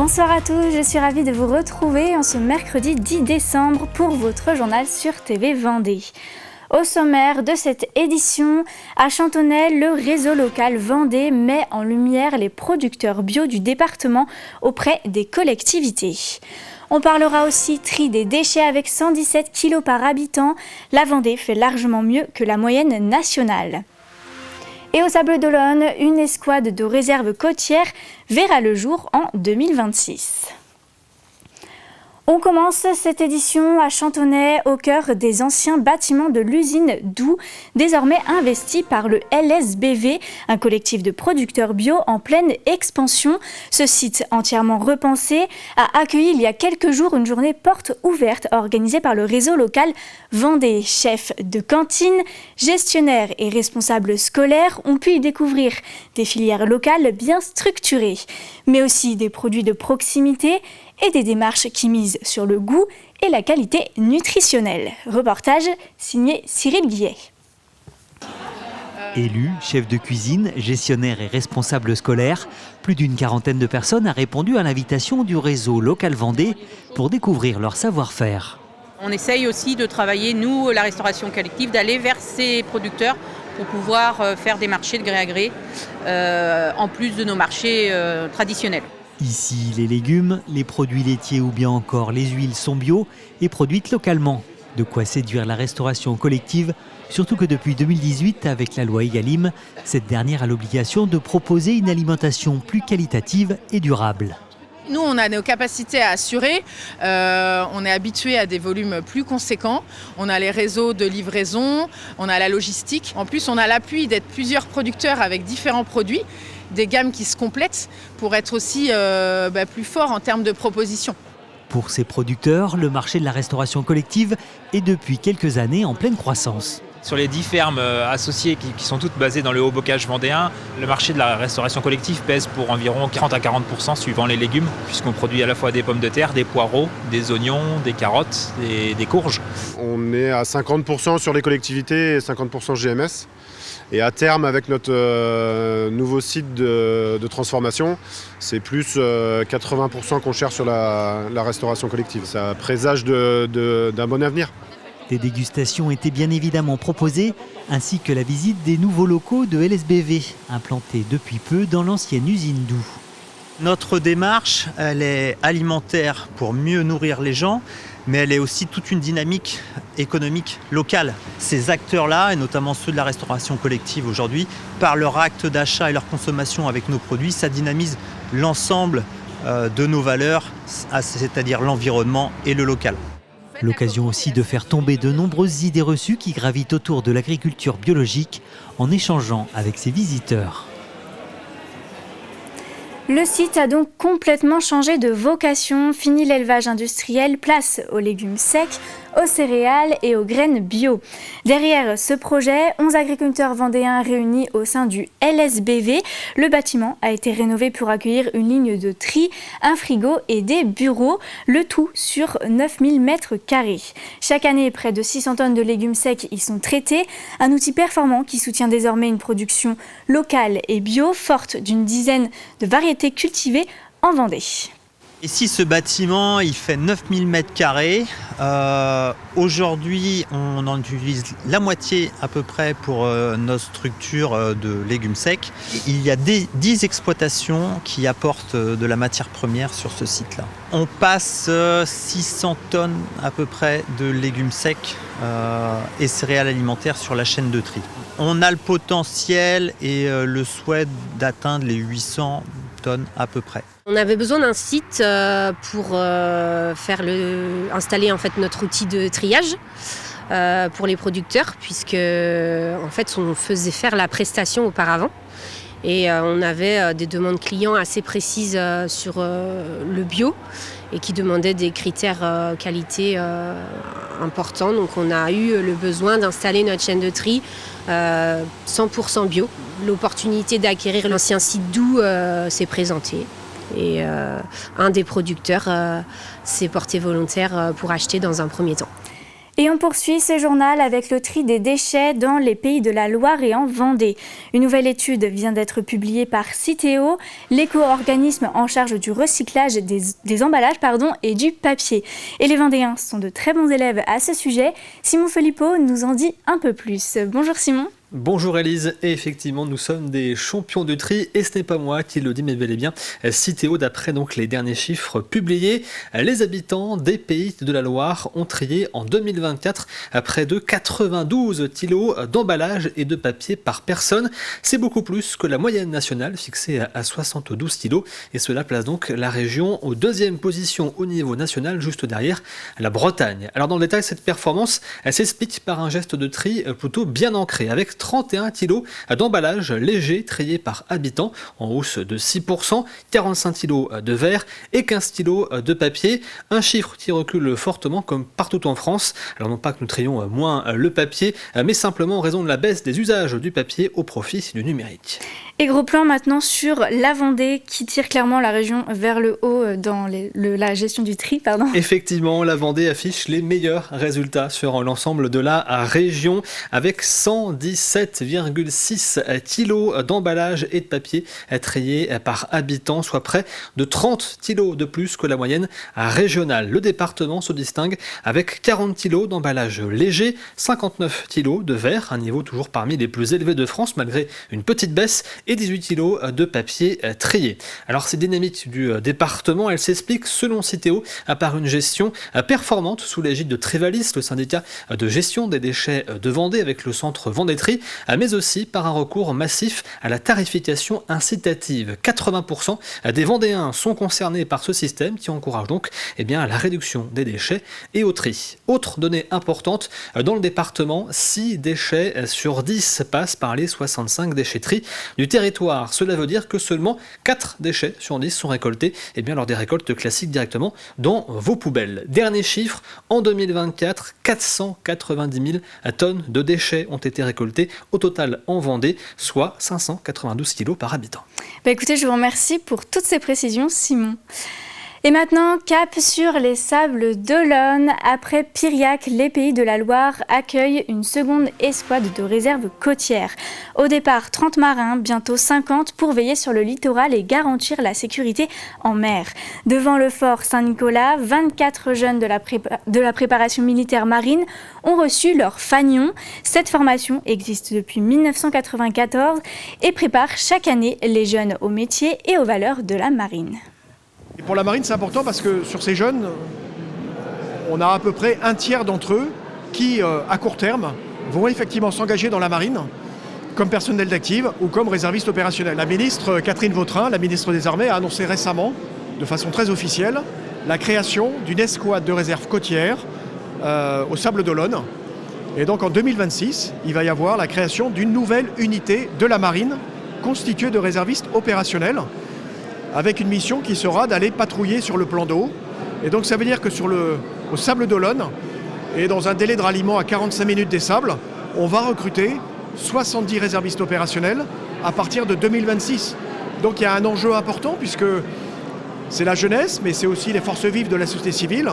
Bonsoir à tous, je suis ravie de vous retrouver en ce mercredi 10 décembre pour votre journal sur TV Vendée. Au sommaire de cette édition, à Chantonnay, le réseau local Vendée met en lumière les producteurs bio du département auprès des collectivités. On parlera aussi tri des déchets avec 117 kg par habitant. La Vendée fait largement mieux que la moyenne nationale. Et aux Sables d'Olonne, une escouade de réserve côtière verra le jour en 2026. On commence cette édition à Chantonnay, au cœur des anciens bâtiments de l'usine Doux, désormais investis par le LSBV, un collectif de producteurs bio en pleine expansion. Ce site entièrement repensé a accueilli il y a quelques jours une journée porte ouverte organisée par le réseau local Vendée. Chefs de cantine, gestionnaires et responsables scolaires ont pu y découvrir des filières locales bien structurées, mais aussi des produits de proximité et des démarches qui misent sur le goût et la qualité nutritionnelle. Reportage signé Cyril Guillet. Élus, chefs de cuisine, gestionnaires et responsables scolaires, plus d'une quarantaine de personnes a répondu à l'invitation du réseau local Vendée pour découvrir leur savoir-faire. On essaye aussi de travailler, nous, la restauration collective, d'aller vers ces producteurs pour pouvoir faire des marchés de gré à gré, en plus de nos marchés traditionnels. Ici, les légumes, les produits laitiers ou bien encore les huiles sont bio et produites localement. De quoi séduire la restauration collective, surtout que depuis 2018, avec la loi Egalim, cette dernière a l'obligation de proposer une alimentation plus qualitative et durable. Nous, on a nos capacités à assurer, on est habitué à des volumes plus conséquents, on a les réseaux de livraison, on a la logistique. En plus, on a l'appui d'être plusieurs producteurs avec différents produits, des gammes qui se complètent pour être aussi plus forts en termes de propositions. Pour ces producteurs, le marché de la restauration collective est depuis quelques années en pleine croissance. Sur les 10 fermes associées qui sont toutes basées dans le Haut-Bocage vendéen, le marché de la restauration collective pèse pour environ 30 à 40% suivant les légumes, puisqu'on produit à la fois des pommes de terre, des poireaux, des oignons, des carottes, des courges. On est à 50% sur les collectivités et 50% GMS. Et à terme, avec notre nouveau site de transformation, c'est plus 80% qu'on cherche sur la restauration collective. Ça présage d'un bon avenir. Des dégustations étaient bien évidemment proposées, ainsi que la visite des nouveaux locaux de LSBV, implantés depuis peu dans l'ancienne usine Doux. Notre démarche, elle est alimentaire pour mieux nourrir les gens, mais elle est aussi toute une dynamique économique locale. Ces acteurs-là, et notamment ceux de la restauration collective aujourd'hui, par leur acte d'achat et leur consommation avec nos produits, ça dynamise l'ensemble de nos valeurs, c'est-à-dire l'environnement et le local. L'occasion aussi de faire tomber de nombreuses idées reçues qui gravitent autour de l'agriculture biologique en échangeant avec ses visiteurs. Le site a donc complètement changé de vocation, fini l'élevage industriel, place aux légumes secs, aux céréales et aux graines bio. Derrière ce projet, 11 agriculteurs vendéens réunis au sein du LSBV. Le bâtiment a été rénové pour accueillir une ligne de tri, un frigo et des bureaux, le tout sur 9000 m². Chaque année, près de 600 tonnes de légumes secs y sont traités, un outil performant qui soutient désormais une production locale et bio, forte d'une dizaine de variétés cultivées en Vendée. Ici, ce bâtiment, il fait 9000 m². Aujourd'hui, on en utilise la moitié à peu près pour notre structure de légumes secs. Il y a 10 exploitations qui apportent de la matière première sur ce site-là. On passe 600 tonnes à peu près de légumes secs et céréales alimentaires sur la chaîne de tri. On a le potentiel et le souhait d'atteindre les 800 tonnes à peu près. On avait besoin d'un site pour installer en fait notre outil de triage pour les producteurs, puisque en fait on faisait faire la prestation auparavant et on avait des demandes clients assez précises sur le bio et qui demandaient des critères qualité importants. Donc on a eu le besoin d'installer notre chaîne de tri 100% bio. L'opportunité d'acquérir l'ancien site Doux s'est présentée. Et un des producteurs s'est porté volontaire pour acheter dans un premier temps. Et on poursuit ce journal avec le tri des déchets dans les pays de la Loire et en Vendée. Une nouvelle étude vient d'être publiée par Citeo, l'éco-organisme en charge du recyclage des emballages et du papier. Et les Vendéens sont de très bons élèves à ce sujet. Simon Filippo nous en dit un peu plus. Bonjour Simon. Bonjour Élise, et effectivement nous sommes des champions du tri et ce n'est pas moi qui le dis mais bel et bien Citeo. D'après donc les derniers chiffres publiés, les habitants des pays de la Loire ont trié en 2024 près de 92 kilos d'emballage et de papier par personne. C'est beaucoup plus que la moyenne nationale fixée à 72 kilos et cela place donc la région aux deuxième position au niveau national, juste derrière la Bretagne. Alors dans le détail, cette performance s'explique par un geste de tri plutôt bien ancré avec 31 kg d'emballage léger trié par habitant, en hausse de 6%, 45 kg de verre et 15 kg de papier. Un chiffre qui recule fortement comme partout en France. Alors non pas que nous trions moins le papier, mais simplement en raison de la baisse des usages du papier au profit du numérique. Et gros plan maintenant sur la Vendée qui tire clairement la région vers le haut dans la gestion du tri. Effectivement, la Vendée affiche les meilleurs résultats sur l'ensemble de la région avec 117,6 kg d'emballage et de papier triés par habitant, soit près de 30 kg de plus que la moyenne régionale. Le département se distingue avec 40 kg d'emballage léger, 59 kg de verre, un niveau toujours parmi les plus élevés de France malgré une petite baisse, et 18 kg de papier trié. Alors ces dynamiques du département, elles s'expliquent selon Citeo par une gestion performante sous l'égide de Trivalis, le syndicat de gestion des déchets de Vendée avec le centre Vendée-Tri, mais aussi par un recours massif à la tarification incitative. 80% des Vendéens sont concernés par ce système qui encourage donc la réduction des déchets et au tri. Autre donnée importante, dans le département, 6 déchets sur 10 passent par les 65 déchetteries du territoire. Cela veut dire que seulement 4 déchets sur 10 sont récoltés lors des récoltes classiques directement dans vos poubelles. Dernier chiffre, en 2024, 490 000 tonnes de déchets ont été récoltés au total en Vendée, soit 592 kg par habitant. Écoutez, je vous remercie pour toutes ces précisions, Simon. Et maintenant, cap sur les sables d'Olonne. Après Piriac, les Pays de la Loire accueillent une seconde escouade de réserve côtière. Au départ, 30 marins, bientôt 50 pour veiller sur le littoral et garantir la sécurité en mer. Devant le fort Saint-Nicolas, 24 jeunes de la préparation militaire marine ont reçu leur fanion. Cette formation existe depuis 1994 et prépare chaque année les jeunes au métier et aux valeurs de la marine. Et pour la marine, c'est important parce que sur ces jeunes, on a à peu près un tiers d'entre eux qui, à court terme, vont effectivement s'engager dans la marine comme personnel d'active ou comme réserviste opérationnel. La ministre Catherine Vautrin, la ministre des Armées, a annoncé récemment, de façon très officielle, la création d'une escouade de réserve côtière au Sable d'Olonne. Et donc en 2026, il va y avoir la création d'une nouvelle unité de la marine constituée de réservistes opérationnels, avec une mission qui sera d'aller patrouiller sur le plan d'eau. Et donc ça veut dire que au Sable d'Olonne, et dans un délai de ralliement à 45 minutes des sables, on va recruter 70 réservistes opérationnels à partir de 2026. Donc il y a un enjeu important puisque c'est la jeunesse, mais c'est aussi les forces vives de la société civile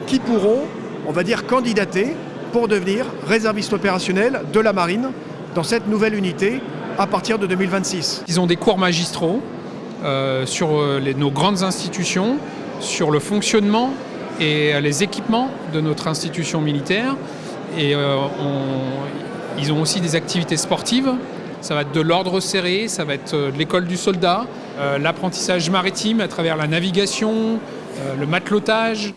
qui pourront, on va dire, candidater pour devenir réservistes opérationnels de la marine dans cette nouvelle unité à partir de 2026. Ils ont des cours magistraux sur nos grandes institutions, sur le fonctionnement et les équipements de notre institution militaire. Et ils ont aussi des activités sportives. Ça va être de l'ordre serré, ça va être de l'école du soldat, l'apprentissage maritime à travers la navigation, le matelotage.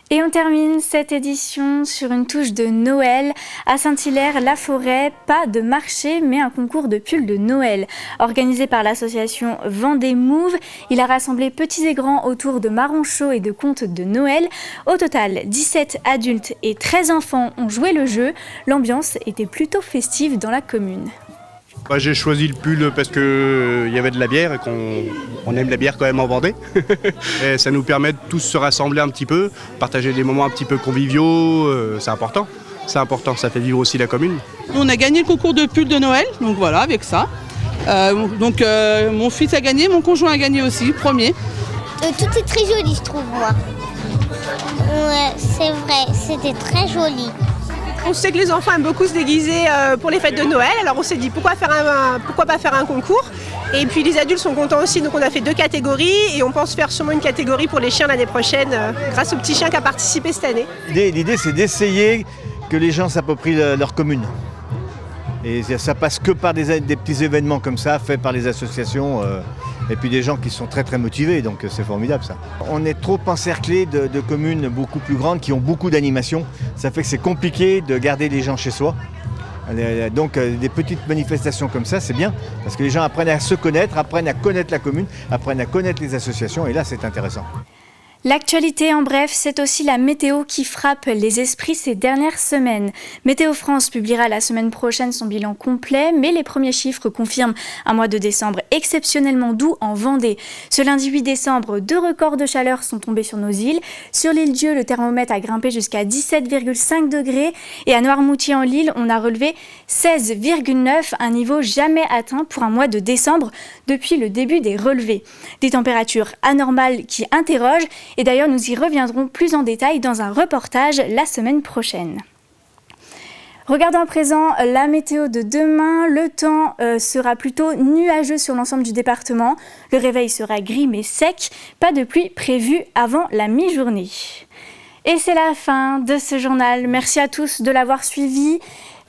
Et on termine cette édition sur une touche de Noël. À Saint-Hilaire-la-Forêt, pas de marché, mais un concours de pulls de Noël. Organisé par l'association Vendée Move, il a rassemblé petits et grands autour de marrons chauds et de contes de Noël. Au total, 17 adultes et 13 enfants ont joué le jeu. L'ambiance était plutôt festive dans la commune. J'ai choisi le pull parce qu'il y avait de la bière et qu'on aime la bière quand même en Vendée. Et ça nous permet de tous se rassembler un petit peu, partager des moments un petit peu conviviaux, c'est important. C'est important, ça fait vivre aussi la commune. On a gagné le concours de pull de Noël, donc voilà, avec ça. Mon fils a gagné, mon conjoint a gagné aussi, premier. Tout est très joli, je trouve, moi. Ouais, c'est vrai, c'était très joli. On sait que les enfants aiment beaucoup se déguiser pour les fêtes de Noël, alors on s'est dit pourquoi pas faire un concours. Et puis les adultes sont contents aussi, donc on a fait 2 catégories et on pense faire sûrement une catégorie pour les chiens l'année prochaine grâce au petit chien qui a participé cette année. L'idée c'est d'essayer que les gens s'approprient leur commune. Et ça passe que par des petits événements comme ça, faits par les associations et puis des gens qui sont très très motivés, donc c'est formidable ça. On est trop encerclé de communes beaucoup plus grandes qui ont beaucoup d'animations. Ça fait que c'est compliqué de garder les gens chez soi. Donc des petites manifestations comme ça, c'est bien, parce que les gens apprennent à se connaître, apprennent à connaître la commune, apprennent à connaître les associations, et là c'est intéressant. L'actualité en bref, c'est aussi la météo qui frappe les esprits ces dernières semaines. Météo France publiera la semaine prochaine son bilan complet, mais les premiers chiffres confirment un mois de décembre exceptionnellement doux en Vendée. Ce lundi 8 décembre, 2 records de chaleur sont tombés sur nos îles. Sur l'île Dieu, le thermomètre a grimpé jusqu'à 17,5 degrés et à Noirmoutier-en-l'Île, on a relevé 16,9, un niveau jamais atteint pour un mois de décembre depuis le début des relevés. Des températures anormales qui interrogent. Et d'ailleurs, nous y reviendrons plus en détail dans un reportage la semaine prochaine. Regardons à présent la météo de demain. Le temps sera plutôt nuageux sur l'ensemble du département. Le réveil sera gris mais sec. Pas de pluie prévue avant la mi-journée. Et c'est la fin de ce journal. Merci à tous de l'avoir suivi.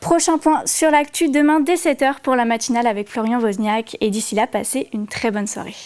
Prochain point sur l'actu demain dès 7h pour la matinale avec Florian Wozniak. Et d'ici là, passez une très bonne soirée.